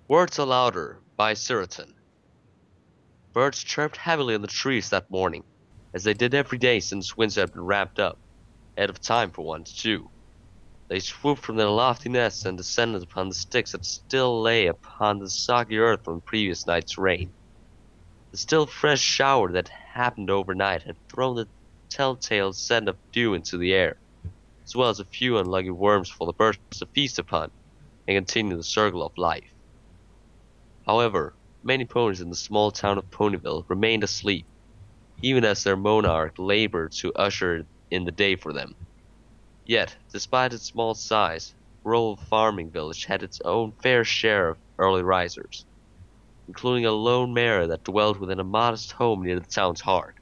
Words Are Louder by Ciroton. Birds chirped heavily in the trees that morning, as they did every day since winter had been wrapped up, ahead of time for once, too. They swooped from their lofty nests and descended upon the sticks that still lay upon the soggy earth from the previous night's rain. The still fresh shower that happened overnight had thrown the telltale scent of dew into the air, as well as a few unlucky worms for the birds to feast upon and continue the circle of life. However, many ponies in the small town of Ponyville remained asleep, even as their monarch labored to usher in the day for them. Yet, despite its small size, rural farming village had its own fair share of early risers, including a lone mare that dwelt within a modest home near the town's heart.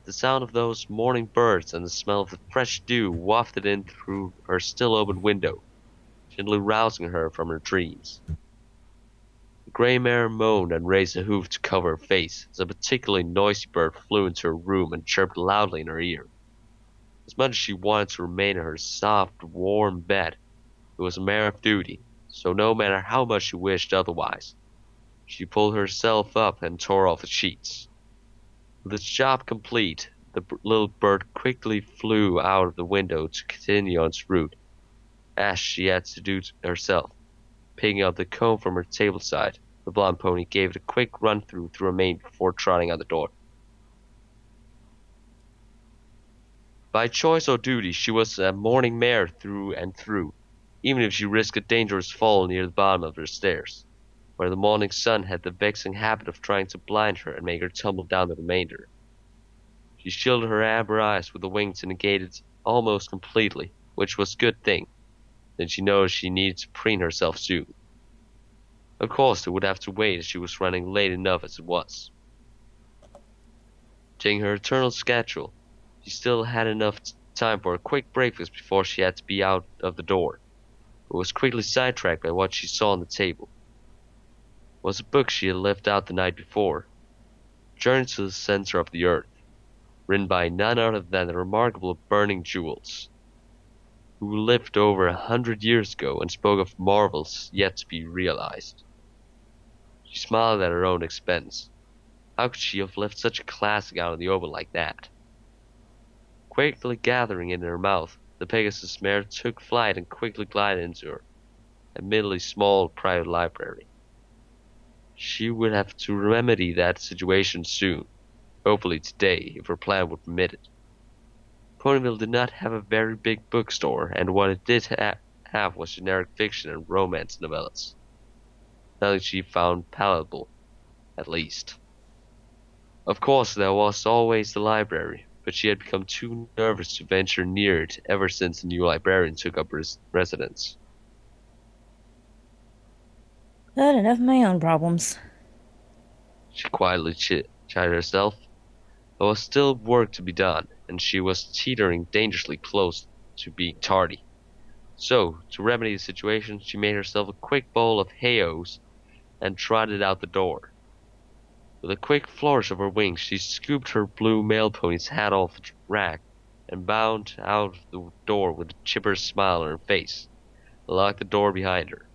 The sound of those morning birds and the smell of the fresh dew wafted in through her still open window, gently rousing her from her dreams. The gray mare moaned and raised a hoof to cover her face as a particularly noisy bird flew into her room and chirped loudly in her ear. As much as she wanted to remain in her soft, warm bed, it was a matter of duty, so no matter how much she wished otherwise, she pulled herself up and tore off the sheets. With its job complete, the little bird quickly flew out of the window to continue on its route, as she had to do herself. Picking up the comb from her table side, the blonde pony gave it a quick run-through her mane before trotting out the door. By choice or duty, she was a morning mare through and through, even if she risked a dangerous fall near the bottom of her stairs, where the morning sun had the vexing habit of trying to blind her and make her tumble down the remainder. She shielded her amber eyes with the wing to negate it almost completely, which was a good thing. Then she noticed she needed to preen herself soon. Of course, they would have to wait as she was running late enough as it was. Taking her eternal schedule, she still had enough time for a quick breakfast before she had to be out of the door, but was quickly sidetracked by what she saw on the table. It was a book she had left out the night before, Journey to the Center of the Earth, written by none other than the remarkable Burning Jewels, who lived over 100 years ago and spoke of marvels yet to be realized. She smiled at her own expense. How could she have left such a classic out in the open like that? Quickly gathering it in her mouth, the Pegasus mare took flight and quickly glided into her admittedly small private library. She would have to remedy that situation soon, hopefully today, if her plan would permit it. Ponyville did not have a very big bookstore, and what it did have was generic fiction and romance novellas. Nothing she found palatable, at least. Of course, there was always the library, but she had become too nervous to venture near it ever since the new librarian took up residence. Got enough of my own problems. She quietly chided herself. There was still work to be done, and she was teetering dangerously close to being tardy. So, to remedy the situation, she made herself a quick bowl of hay-oats and trotted out the door. With a quick flourish of her wings, she scooped her blue mail pony's hat off the rack and bounded out of the door with a chipper smile on her face, and locked the door behind her.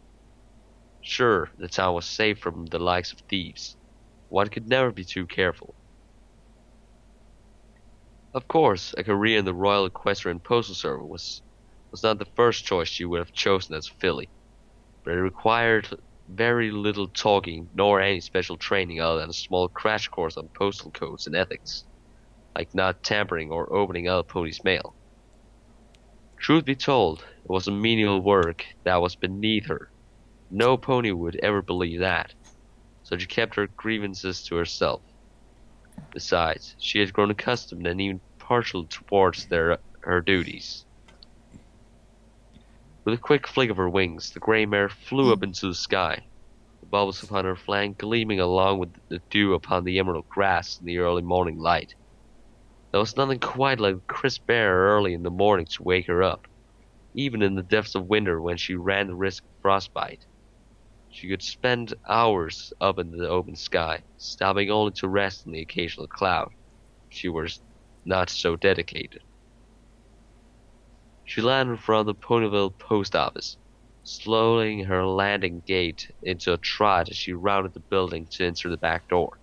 Sure, the town was safe from the likes of thieves. One could never be too careful. Of course, a career in the Royal Equestrian Postal Service was not the first choice she would have chosen as a filly, but it required very little talking nor any special training other than a small crash course on postal codes and ethics, like not tampering or opening other ponies' mail. Truth be told, it was a menial work that was beneath her. No pony would ever believe that, so she kept her grievances to herself. Besides, she had grown accustomed and even partial towards her duties. With a quick flick of her wings, the grey mare flew up into the sky, the bubbles upon her flank gleaming along with the dew upon the emerald grass in the early morning light. There was nothing quite like the crisp air early in the morning to wake her up, even in the depths of winter when she ran the risk of frostbite. She could spend hours up in the open sky, stopping only to rest in the occasional cloud, if she were not so dedicated. She landed in front of the Ponyville post office, slowing her landing gait into a trot as she rounded the building to enter the back door.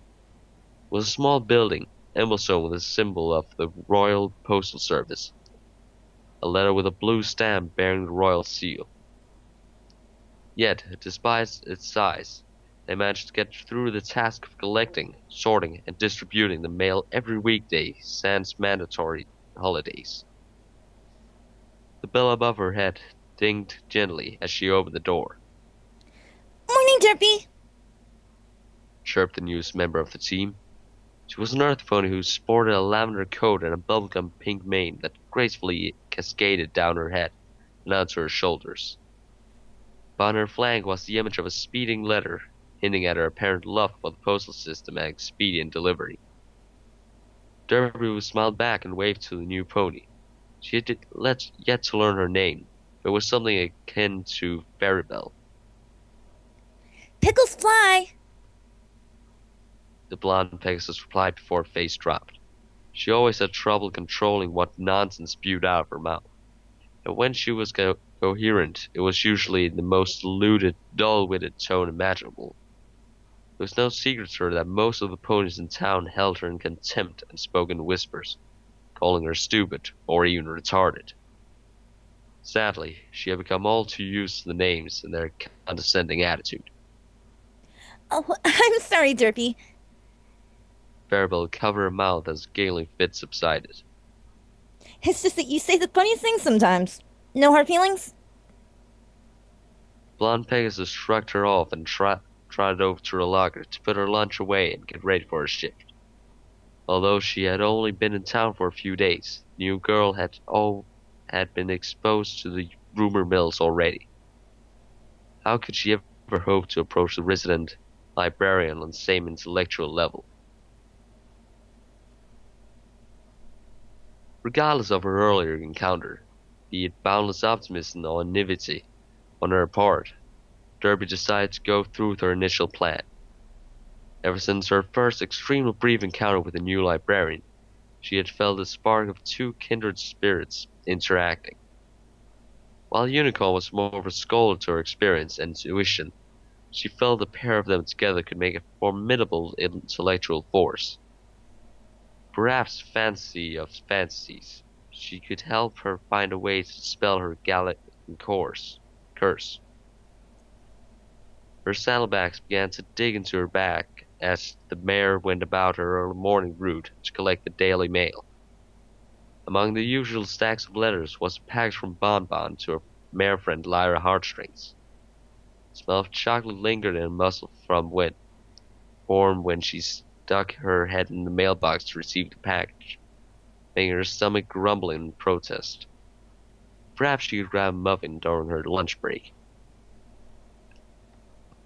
It was a small building, emblazoned with a symbol of the Royal Postal Service, a letter with a blue stamp bearing the royal seal. Yet, despite its size, they managed to get through the task of collecting, sorting, and distributing the mail every weekday sans mandatory holidays. The bell above her head dinged gently as she opened the door. Morning, Derpy! Chirped the newest member of the team. She was an earth pony who sported a lavender coat and a bubblegum pink mane that gracefully cascaded down her head and onto her shoulders. Upon her flank was the image of a speeding letter, hinting at her apparent love for the postal system and expedient delivery. Derpy smiled back and waved to the new pony. She had yet to learn her name, but it was something akin to Fairybelle. Pickles fly! The blonde Pegasus replied before her face dropped. She always had trouble controlling what nonsense spewed out of her mouth, and when she was coherent, it was usually in the most diluted, dull-witted tone imaginable. It was no secret to her that most of the ponies in town held her in contempt and spoke in whispers, calling her stupid or even retarded. Sadly, she had become all too used to the names and their condescending attitude. Oh, I'm sorry, Derpy. Fairybelle covered her mouth as the giggling fit subsided. It's just that you say the funniest things sometimes. No hard feelings? Blonde Pegasus shrugged her off and trotted over to her locker to put her lunch away and get ready for her shift. Although she had only been in town for a few days, the new girl had been exposed to the rumor mills already. How could she ever hope to approach the resident librarian on the same intellectual level? Regardless of her earlier encounter, be it boundless optimism or naivety on her part, Derpy decided to go through with her initial plan. Ever since her first extremely brief encounter with the new librarian, she had felt a spark of two kindred spirits interacting. While Unicorn was more of a scholar to her experience and intuition, she felt the pair of them together could make a formidable intellectual force. Perhaps fancy of fantasies, she could help her find a way to dispel her Gallic curse. Her saddlebags began to dig into her back as the mare went about her early morning route to collect the daily mail. Among the usual stacks of letters was a package from Bonbon to her mare friend Lyra Heartstrings. The smell of chocolate lingered in her muzzle from when she stuck her head in the mailbox to receive the package, making her stomach grumble in protest. Perhaps she could grab a muffin during her lunch break.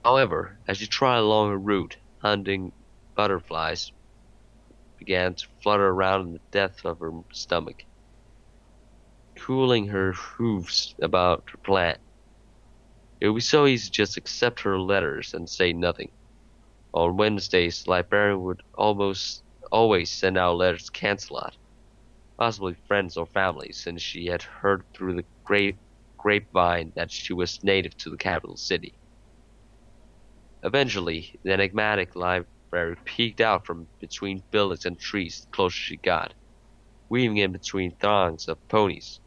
However, as she trotted along her route, hunting butterflies began to flutter around in the depths of her stomach, cooling her hooves about her plan. It would be so easy to just accept her letters and say nothing. On Wednesdays, the librarian would almost always send out letters to Cancelot, possibly friends or family, since she had heard through the grapevine that she was native to the capital city. Eventually, the enigmatic library peeked out from between buildings and trees the closer she got, weaving in between throngs of ponies,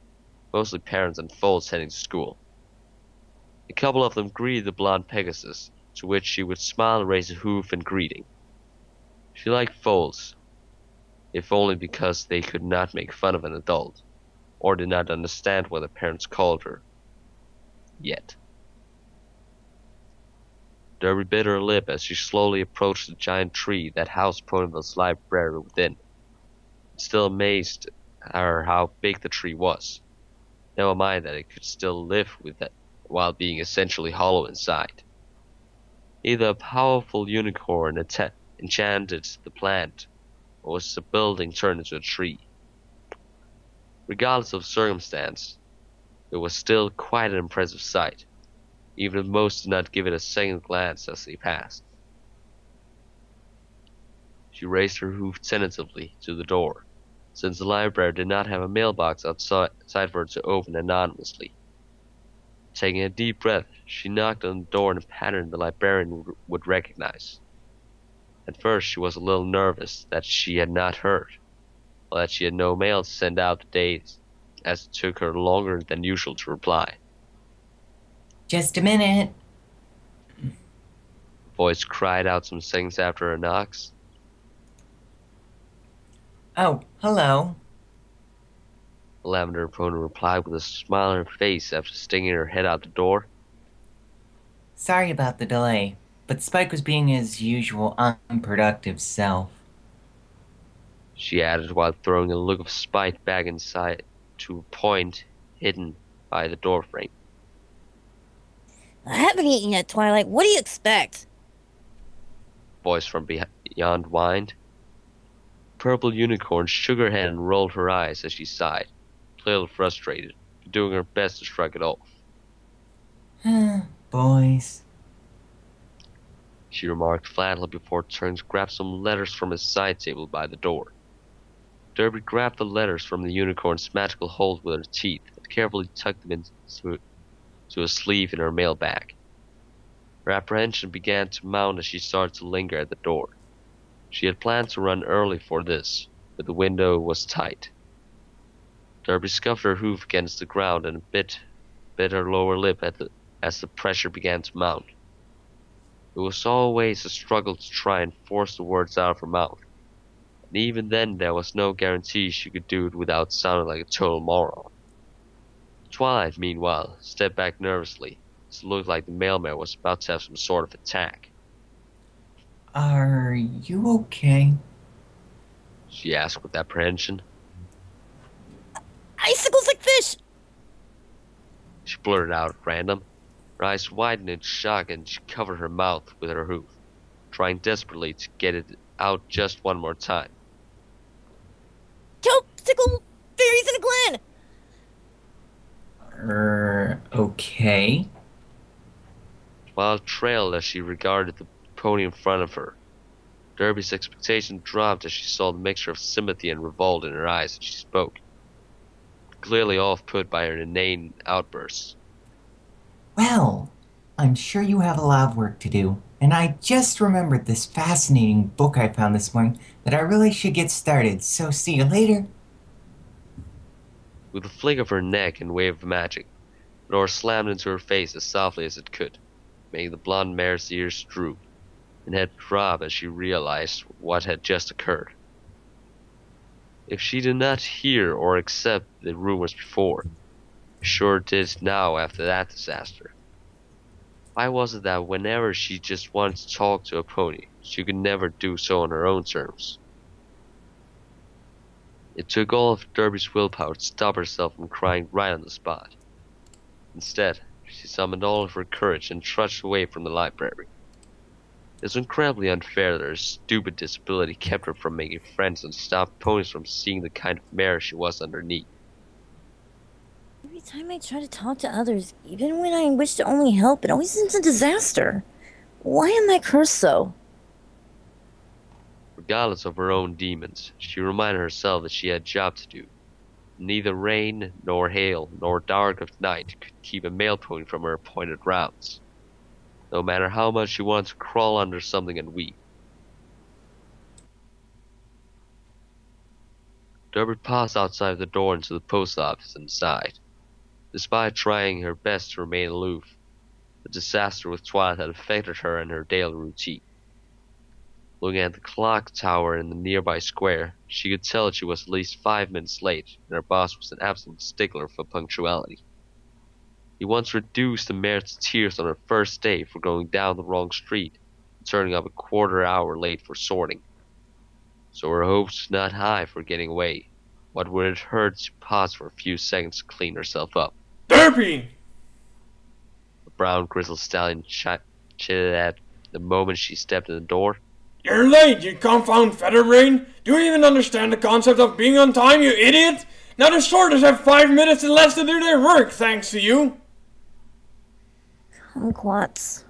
mostly parents and foals heading to school. A couple of them greeted the blonde Pegasus, to which she would smile and raise a hoof in greeting. She liked foals, if only because they could not make fun of an adult, or did not understand what their parents called her. Yet. Derpy bit her lip as she slowly approached the giant tree that housed Ponyville's library within. Still amazed at her how big the tree was. Never mind that it could still live with it while being essentially hollow inside. Either a powerful unicorn enchanted the plant, or was the building turned into a tree. Regardless of circumstance, it was still quite an impressive sight, even if most did not give it a second glance as they passed. She raised her hoof tentatively to the door, since the library did not have a mailbox outside for her to open anonymously. Taking a deep breath, she knocked on the door in a pattern the librarian would recognize. At first she was a little nervous that she had not heard, or that she had no mail to send out the days, as it took her longer than usual to reply. Just a minute. The voice cried out some seconds after her knocks. Oh, hello. The Lavender opponent replied with a smile on her face after sticking her head out the door. Sorry about the delay, but Spike was being his usual unproductive self. She added while throwing a look of spite back inside to a point hidden by the doorframe. I haven't eaten yet, Twilight. What do you expect? Voice from beyond whined. Purple Unicorn shook her head and rolled her eyes as she sighed, clearly frustrated, doing her best to shrug it off. Boys. She remarked flatly before turning to grab some letters from his side table by the door. Derpy grabbed the letters from the unicorn's magical hold with her teeth and carefully tucked them into a sleeve in her mail bag. Her apprehension began to mount as she started to linger at the door. She had planned to run early for this, but the window was tight. Derpy scuffed her hoof against the ground and bit her lower lip as the pressure began to mount. It was always a struggle to try and force the words out of her mouth, and even then there was no guarantee she could do it without sounding like a total moron. Twilight, meanwhile, stepped back nervously, as it looked like the mailman was about to have some sort of attack. Are you okay? She asked with apprehension. Icicles like fish! She blurted out at random. Her eyes widened in shock and she covered her mouth with her hoof, trying desperately to get it out just one more time. Kelp, tickle, fairies in a glen! Okay. Twilight trailed as she regarded the pony in front of her. Derpy's expectation dropped as she saw the mixture of sympathy and revolt in her eyes as she spoke, clearly off-put by her inane outbursts. Well, I'm sure you have a lot of work to do, and I just remembered this fascinating book I found this morning that I really should get started, so see you later. With a flick of her neck and wave of magic, the door slammed into her face as softly as it could, making the blonde mare's ears droop and head throb as she realized what had just occurred. If she did not hear or accept the rumors before, she sure did now after that disaster. Why was it that whenever she just wanted to talk to a pony, she could never do so on her own terms? It took all of Derpy's willpower to stop herself from crying right on the spot. Instead, she summoned all of her courage and trudged away from the library. It was incredibly unfair that her stupid disability kept her from making friends and stopped ponies from seeing the kind of mare she was underneath. Every time I try to talk to others, even when I wish to only help, it always ends in disaster. Why am I cursed so? Regardless of her own demons, she reminded herself that she had a job to do. Neither rain, nor hail, nor dark of night could keep a mail pony from her appointed rounds, no matter how much she wanted to crawl under something and weep. Turbid paused outside the door into the post office and sighed. Despite trying her best to remain aloof, the disaster with Twilight had affected her and her daily routine. Looking at the clock tower in the nearby square, she could tell she was at least 5 minutes late, and her boss was an absolute stickler for punctuality. He once reduced the mare to tears on her first day for going down the wrong street and turning up a quarter hour late for sorting. So her hopes were not high for getting away. What would it hurt to pause for a few seconds to clean herself up? Derpy! The brown grizzled stallion chitted at the moment she stepped in the door. You're late, you confound featherbrain! Do you even understand the concept of being on time, you idiot? Now the sorters have 5 minutes and less to do their work, thanks to you! Kumquats.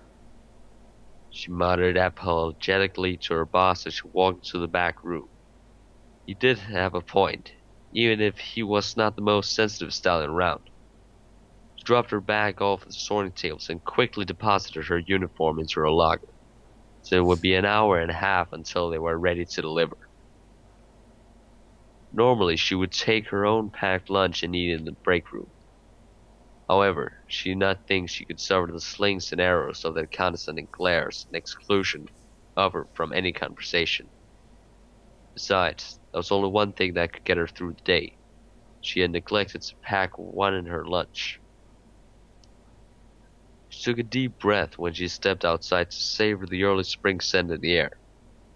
She muttered apologetically to her boss as she walked into the back room. He did have a point, even if he was not the most sensitive stallion around. dropped her bag off at the sorting tables and quickly deposited her uniform into her locker, so it would be an hour and a half until they were ready to deliver. Normally, she would take her own packed lunch and eat in the break room. However, she did not think she could suffer the slings and arrows of their condescending glares and exclusion of her from any conversation. Besides, there was only one thing that could get her through the day. She had neglected to pack one in her lunch. She took a deep breath when she stepped outside to savor the early spring scent in the air,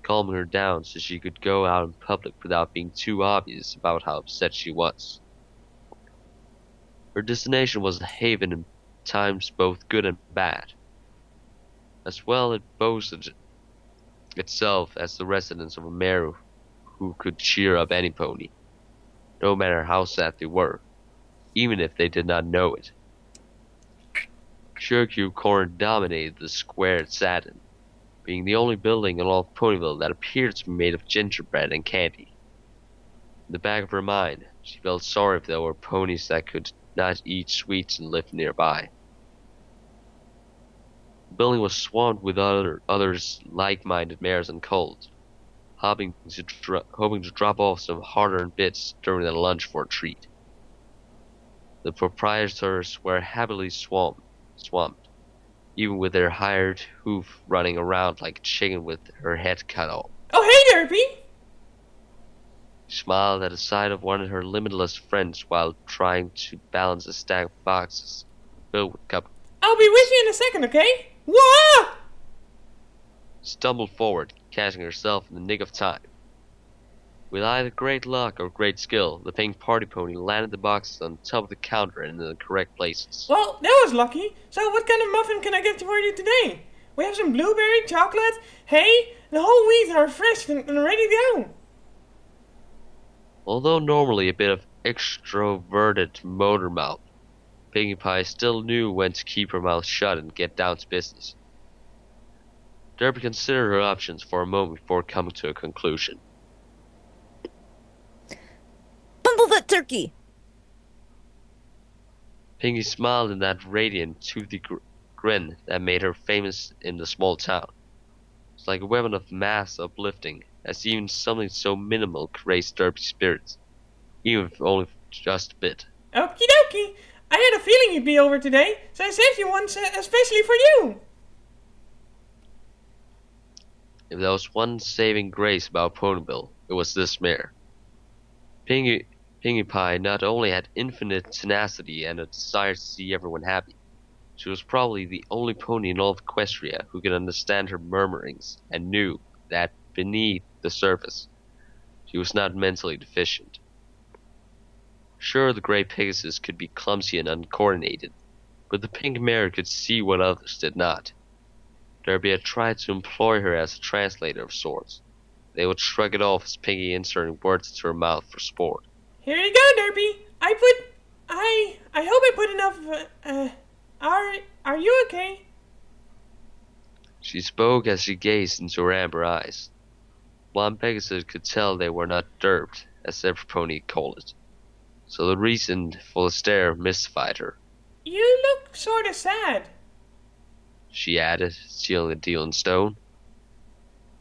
calming her down so she could go out in public without being too obvious about how upset she was. Her destination was a haven in times both good and bad. As well, it boasted itself as the residence of a mayor who could cheer up any pony, no matter how sad they were, even if they did not know it. Cherokee corn dominated the square it sat in, being the only building in all of Ponyville that appeared to be made of gingerbread and candy. In the back of her mind, she felt sorry if there were ponies that could not eat sweets and live nearby. The building was swamped with others like-minded mares and colts, hoping to drop off some hard-earned bits during their lunch for a treat. The proprietors were happily swamped, even with their hired hoof running around like a chicken with her head cut off. Oh, hey, Derpy! She smiled at the sight of one of her limitless friends while trying to balance a stack of boxes filled with cups. I'll be with you in a second, okay? Whoa! She stumbled forward, catching herself in the nick of time. With either great luck or great skill, the pink party pony landed the boxes on top of the counter and in the correct places. Well, that was lucky. So what kind of muffin can I get for you today? We have some blueberry, chocolate, hay, and whole wheat are fresh and ready to go. Although normally a bit of extroverted motor mouth, Pinkie Pie still knew when to keep her mouth shut and get down to business. Derpy considered her options for a moment before coming to a conclusion. Bumble that turkey! Pinkie smiled in that radiant, toothy grin that made her famous in the small town. It's like a weapon of mass uplifting, as even something so minimal could raise Derpy's spirits, even if only just a bit. Okie dokie. I had a feeling you'd be over today, so I saved you one especially for you. If there was one saving grace about Ponyville, it was this mare. Pinkie Pie not only had infinite tenacity and a desire to see everyone happy, she was probably the only pony in all of Equestria who could understand her murmurings and knew that beneath the surface, she was not mentally deficient. Sure, the Grey Pegasus could be clumsy and uncoordinated, but the pink mare could see what others did not. Derpy had tried to employ her as a translator of sorts. They would shrug it off as Pinkie inserting words into her mouth for sport. Here you go, Derpy. I hope I put enough, are you okay? She spoke as she gazed into her amber eyes. One Pegasus could tell they were not derped, as every pony called it. So the reason for the stare mystified her. You look sorta sad. She added, sealing the deal in stone.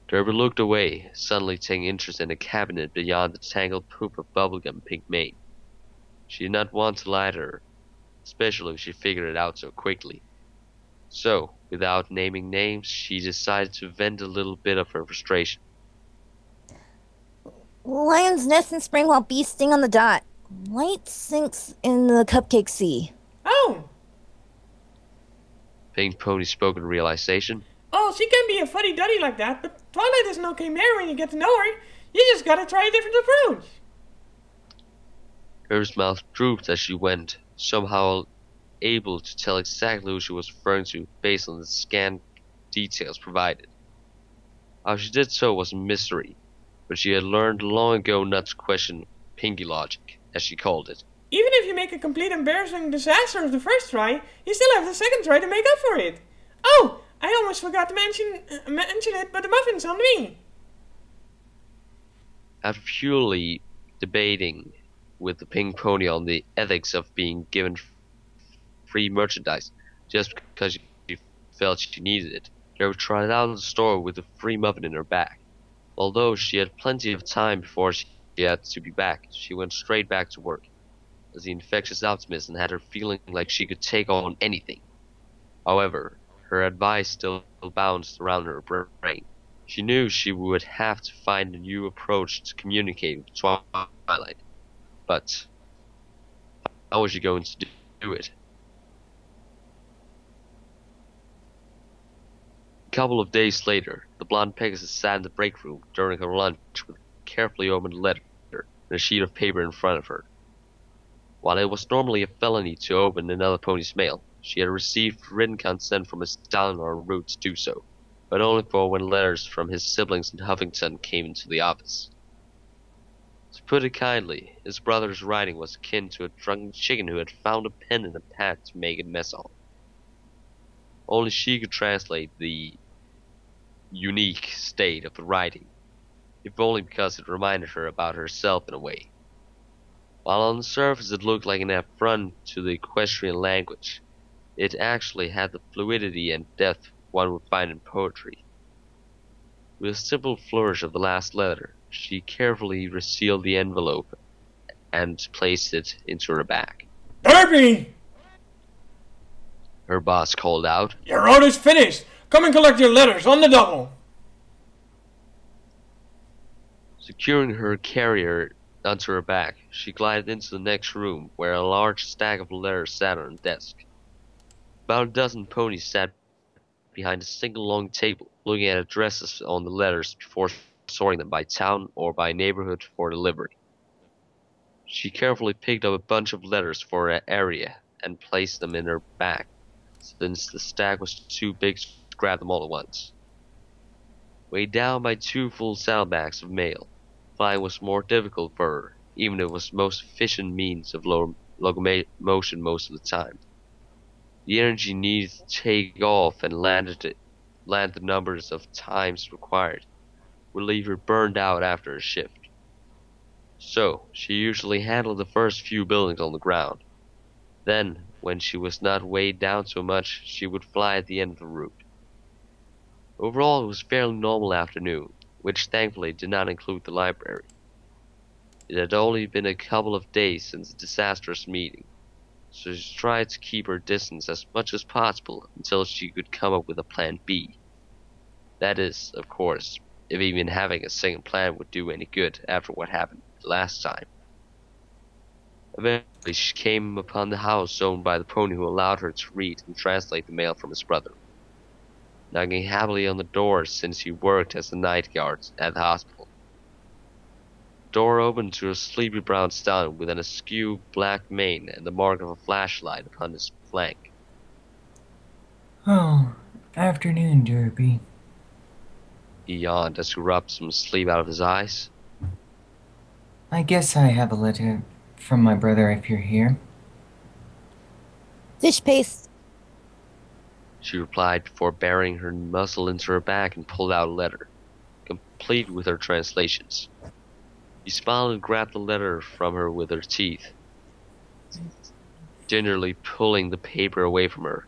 Derpy looked away, suddenly taking interest in the cabinet beyond the tangled poop of bubblegum pink mane. She did not want to lie to her, especially if she figured it out so quickly. So, without naming names, she decided to vent a little bit of her frustration. Lions nest in spring while bees sting on the dot. Light sinks in the cupcake sea. Oh! Pink Pony spoke in realization. Oh, she can be a fuddy-duddy like that, but Twilight is an okay mare when you get to know her. You just gotta try a different approach. Her mouth drooped as she went, somehow able to tell exactly who she was referring to based on the scant details provided. How she did so was a mystery, but she had learned long ago not to question Pinkie logic, as she called it. Even if you make a complete embarrassing disaster of the first try, you still have the second try to make up for it. Oh, I almost forgot to mention it, but the muffin's on me. After purely debating with the pink pony on the ethics of being given free merchandise just because she felt she needed it. Derpy trotted out of the store with a free muffin in her bag. Although she had plenty of time before she had to be back, she went straight back to work as the infectious optimist and had her feeling like she could take on anything. However, her advice still bounced around her brain. She knew she would have to find a new approach to communicate with Twilight, but how was she going to do it? A couple of days later, the blonde Pegasus sat in the break room during her lunch with a carefully opened letter and a sheet of paper in front of her. While it was normally a felony to open another pony's mail, she had received written consent from a Stallion or route to do so, but only for when letters from his siblings in Huffington came into the office. To put it kindly, his brother's writing was akin to a drunken chicken who had found a pen in a pad to make a mess of. Only she could translate the unique state of the writing, if only because it reminded her about herself in a way. While on the surface it looked like an affront to the equestrian language, it actually had the fluidity and depth one would find in poetry. With a simple flourish of the last letter, she carefully resealed the envelope and placed it into her bag. Derpy! Her boss called out. Your road is finished. Come and collect your letters on the double. Securing her carrier onto her back, she glided into the next room where a large stack of letters sat on a desk. About a dozen ponies sat behind a single long table, looking at addresses on the letters before sorting them by town or by neighborhood for delivery. She carefully picked up a bunch of letters for her area and placed them in her bag, since the stack was too big to grab them all at once. Weighed down by 2 full saddlebags of mail, flying was more difficult for her, even if it was the most efficient means of locomotion most of the time. The energy needed to take off and land the numbers of times required would leave her burned out after a shift. So, she usually handled the first few buildings on the ground. Then, when she was not weighed down so much, she would fly at the end of the route. Overall, it was a fairly normal afternoon, which thankfully did not include the library. It had only been a couple of days since the disastrous meeting, so she tried to keep her distance as much as possible until she could come up with a plan B. That is, of course, if even having a second plan would do any good after what happened last time. Eventually, she came upon the house owned by the pony who allowed her to read and translate the mail from his brother, knocking happily on the door since he worked as a night guard at the hospital. The door opened to a sleepy brown Stallion with an askew black mane and the mark of a flashlight upon his flank. Oh, afternoon, Derpy. He yawned as he rubbed some sleep out of his eyes. I guess I have a letter from my brother if you're here. Fish paste. She replied before burying her muzzle into her back and pulled out a letter, complete with her translations. He smiled and grabbed the letter from her with her teeth, gingerly pulling the paper away from her.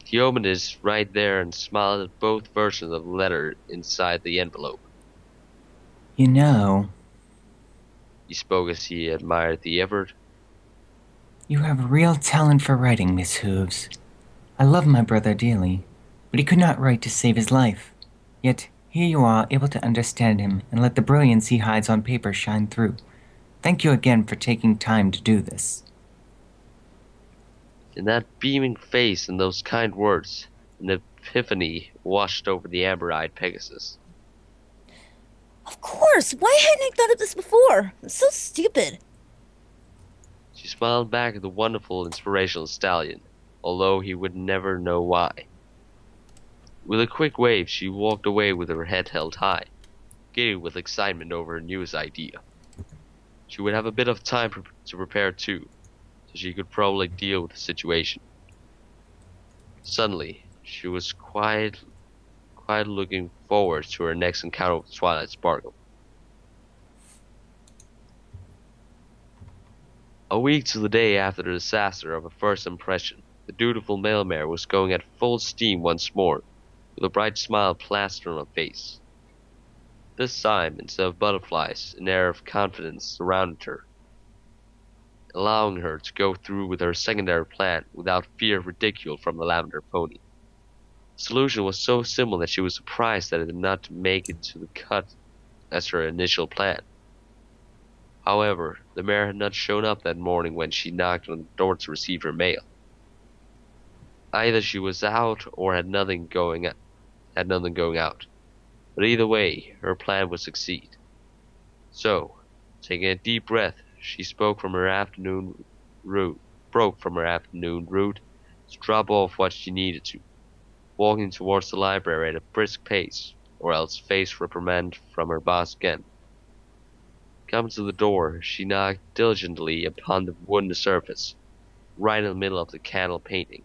He opened it right there and smiled at both versions of the letter inside the envelope. You know, He spoke as he admired the effort. you have a real talent for writing, Miss Hooves. I love my brother dearly, but he could not write to save his life. Yet, here you are, able to understand him and let the brilliance he hides on paper shine through. Thank you again for taking time to do this. In that beaming face and those kind words, an epiphany washed over the amber-eyed Pegasus. Of course! Why hadn't I thought of this before? I'm so stupid. She smiled back at the wonderful, inspirational Stallion, although he would never know why. With a quick wave, she walked away with her head held high, giddy with excitement over her newest idea. She would have a bit of time to prepare too, so she could probably deal with the situation. Suddenly, she was quite looking forward to her next encounter with Twilight Sparkle. A week to the day after the disaster of a first impression, the dutiful mailmare was going at full steam once more, with a bright smile plastered on her face. This time, instead of butterflies, an air of confidence surrounded her, allowing her to go through with her secondary plan without fear of ridicule from the Lavender pony. The solution was so simple that she was surprised that it did not make it to the cut as her initial plan. However, the mare had not shown up that morning when she knocked on the door to receive her mail. Either she was out or had nothing going out. But either way, her plan would succeed. So, taking a deep breath, she broke from her afternoon route to drop off what she needed to, walking towards the library at a brisk pace, or else face reprimand from her boss again. Coming to the door, she knocked diligently upon the wooden surface, right in the middle of the candle painting.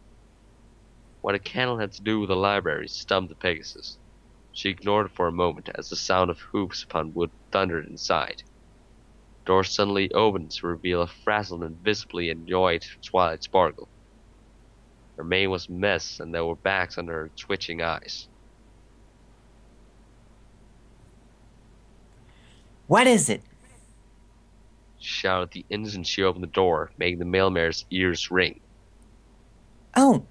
What a candle had to do with the library stumped the Pegasus. She ignored it for a moment as the sound of hoofs upon wood thundered inside. The door suddenly opened to reveal a frazzled and visibly annoyed Twilight Sparkle. Her mane was a mess, and there were bags under her twitching eyes. What is it? She shouted the instant she opened the door, making the mailmare's ears ring. Oh,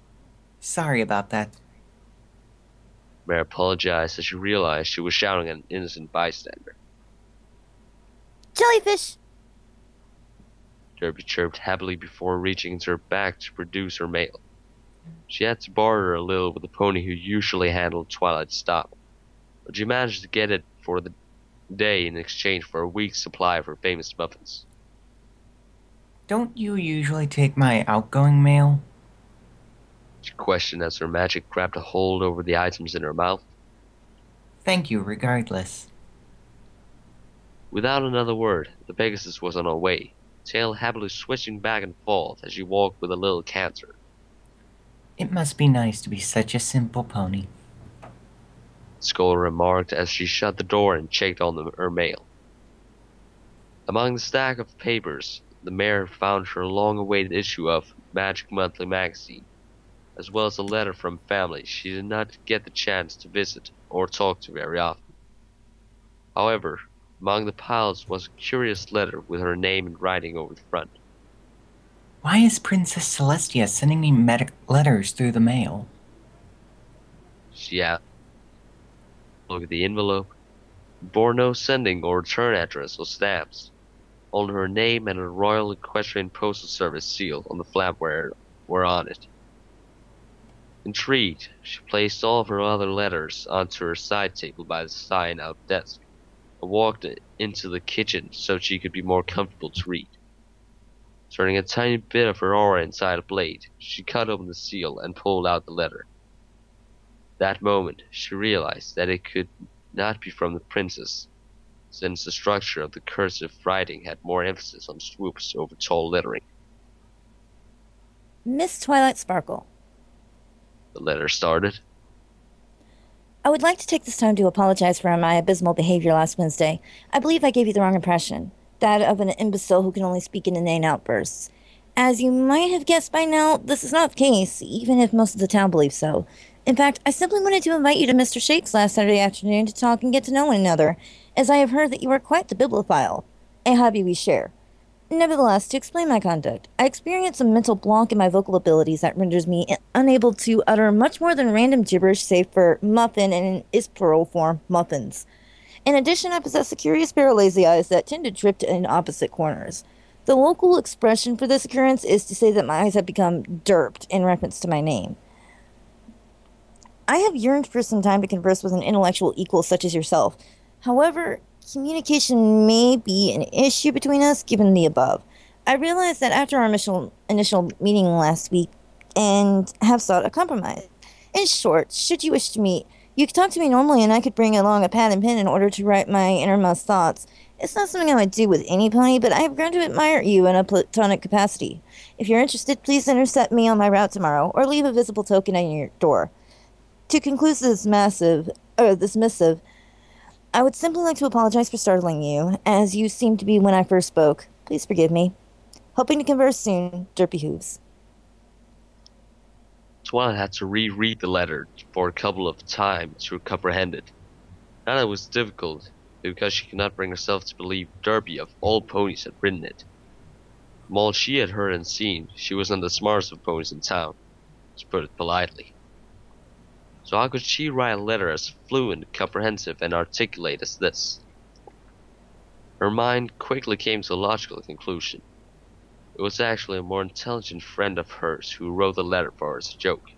sorry about that. The mare apologized as she realized she was shouting at an innocent bystander. Jellyfish! Derpy chirped happily before reaching into her bag to produce her mail. She had to barter a little with the pony who usually handled Twilight's stock, but she managed to get it for the day in exchange for a week's supply of her famous muffins. Don't you usually take my outgoing mail? She questioned as her magic grabbed a hold over the items in her mouth. Thank you, regardless. Without another word, the Pegasus was on her way, tail happily switching back and forth as she walked with a little canter. It must be nice to be such a simple pony. The scholar remarked as she shut the door and checked on her mail. Among the stack of papers, the mare found her long-awaited issue of Magic Monthly magazine, as well as a letter from family she did not get the chance to visit or talk to very often. However, among the piles was a curious letter with her name in writing over the front. Why is Princess Celestia sending me letters through the mail? She asked. Look at the envelope. It bore no sending or return address or stamps. Only her name and a Royal Equestrian Postal Service seal on the flap were on it. Intrigued, she placed all of her other letters onto her side table by the sign-out desk, and walked into the kitchen so she could be more comfortable to read. Turning a tiny bit of her aura inside a blade, she cut open the seal and pulled out the letter. That moment, she realized that it could not be from the princess, since the structure of the cursive writing had more emphasis on swoops over tall lettering. Miss Twilight Sparkle, The letter started. I would like to take this time to apologize for my abysmal behavior last Wednesday. I believe I gave you the wrong impression, that of an imbecile who can only speak in inane outbursts. As you might have guessed by now, this is not the case, even if most of the town believes so. In fact, I simply wanted to invite you to Mr. Shake's last Saturday afternoon to talk and get to know one another, as I have heard that you are quite the bibliophile, a hobby we share. Nevertheless, to explain my conduct, I experience a mental block in my vocal abilities that renders me unable to utter much more than random gibberish save for muffin and in its plural form, muffins. In addition, I possess a curious pair of lazy eyes that tend to drift in opposite corners. The local expression for this occurrence is to say that my eyes have become derped in reference to my name. I have yearned for some time to converse with an intellectual equal such as yourself. However, communication may be an issue between us given the above. I realized that after our initial meeting last week and have sought a compromise. In short, should you wish to meet, you could talk to me normally and I could bring along a pad and pen in order to write my innermost thoughts. It's not something I would do with any pony, but I have grown to admire you in a platonic capacity. If you're interested, please intercept me on my route tomorrow or leave a visible token on your door. To conclude this missive, I would simply like to apologize for startling you, as you seemed to be when I first spoke. Please forgive me. Hoping to converse soon, Derpy Hooves. Twilight had to reread the letter for a couple of times to comprehend it. Not that it was difficult, because she could not bring herself to believe Derpy of all ponies had written it. From all she had heard and seen, she was not the smartest of ponies in town, to put it politely. So how could she write a letter as fluent, comprehensive, and articulate as this? Her mind quickly came to a logical conclusion. It was actually a more intelligent friend of hers who wrote the letter for her as a joke.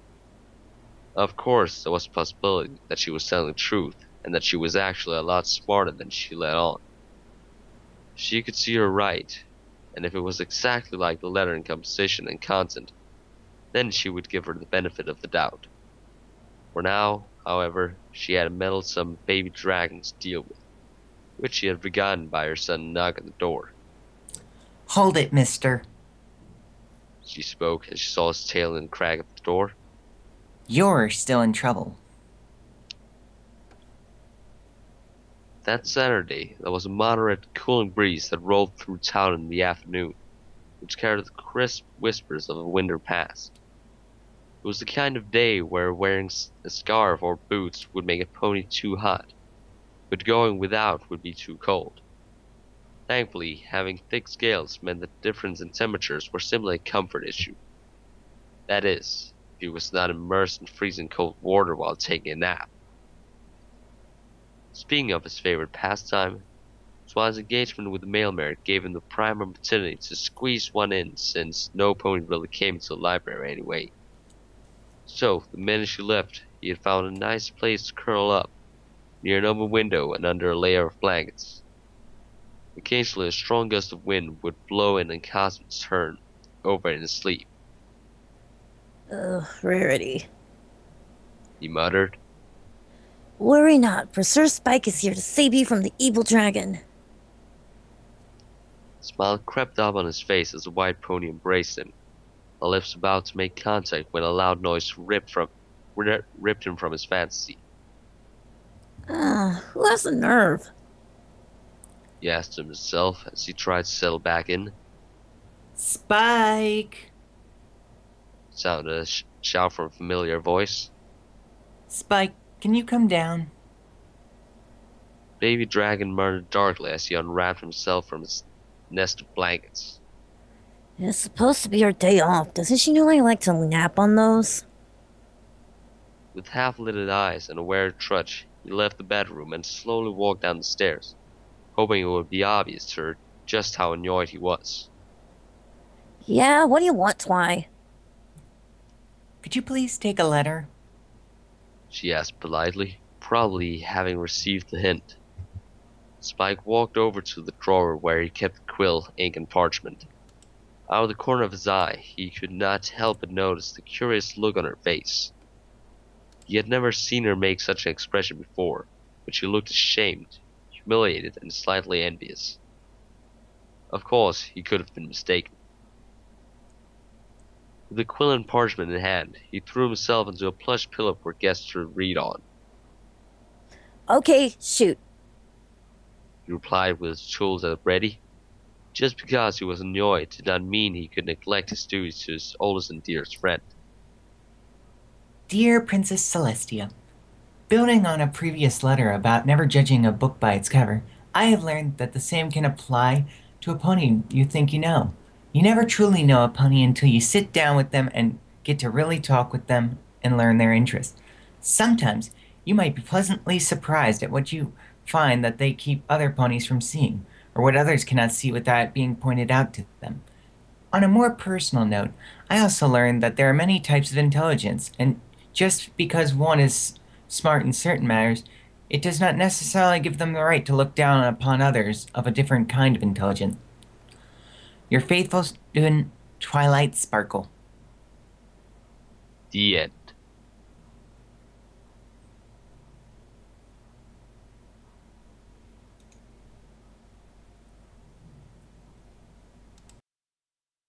Of course, there was a possibility that she was telling the truth, and that she was actually a lot smarter than she let on. She could see her right, and if it was exactly like the letter in composition and content, then she would give her the benefit of the doubt. For now, however, she had a meddlesome baby dragon to deal with, which she had forgotten by her sudden knock at the door. Hold it, mister. She spoke as she saw his tail in the crack of the door. You're still in trouble. That Saturday, there was a moderate, cooling breeze that rolled through town in the afternoon, which carried the crisp whispers of a winter past. It was the kind of day where wearing a scarf or boots would make a pony too hot, but going without would be too cold. Thankfully, having thick scales meant that difference in temperatures were simply a comfort issue. That is, if he was not immersed in freezing cold water while taking a nap. Speaking of his favorite pastime, Swan's engagement with the mailmare gave him the prime opportunity to squeeze one in, since no pony really came to the library anyway. So, the minute she left, he had found a nice place to curl up, near an open window and under a layer of blankets. Occasionally a strong gust of wind would blow in and cause him to turn over in his sleep. Ugh, rarity. He muttered. Worry not, for Sir Spike is here to save you from the evil dragon. A smile crept up on his face as the white pony embraced him, the lips about to make contact when a loud noise ripped him from his fantasy. Who has the nerve? He asked himself as he tried to settle back in. Spike! Sounded a shout from a familiar voice. Spike, can you come down? Baby Dragon murmured darkly as he unwrapped himself from his nest of blankets. It's supposed to be her day off. Doesn't she know I like to nap on those? With half-lidded eyes and a weary trudge, he left the bedroom and slowly walked down the stairs, hoping it would be obvious to her just how annoyed he was. Yeah, what do you want, Twy? Could you please take a letter? She asked politely, probably having received the hint. Spike walked over to the drawer where he kept quill, ink, and parchment. Out of the corner of his eye, he could not help but notice the curious look on her face. He had never seen her make such an expression before, but she looked ashamed, humiliated, and slightly envious. Of course, he could have been mistaken. With the quill and parchment in hand, he threw himself into a plush pillow for guests to read on. Okay, shoot. He replied with his tools at the ready. Just because he was annoyed did not mean he could neglect his duties to his oldest and dearest friend. Dear Princess Celestia, building on a previous letter about never judging a book by its cover, I have learned that the same can apply to a pony you think you know. You never truly know a pony until you sit down with them and get to really talk with them and learn their interests. Sometimes you might be pleasantly surprised at what you find that they keep other ponies from seeing, or what others cannot see without it being pointed out to them. On a more personal note, I also learned that there are many types of intelligence, and just because one is smart in certain matters, it does not necessarily give them the right to look down upon others of a different kind of intelligence. Your faithful student, Twilight Sparkle. The end.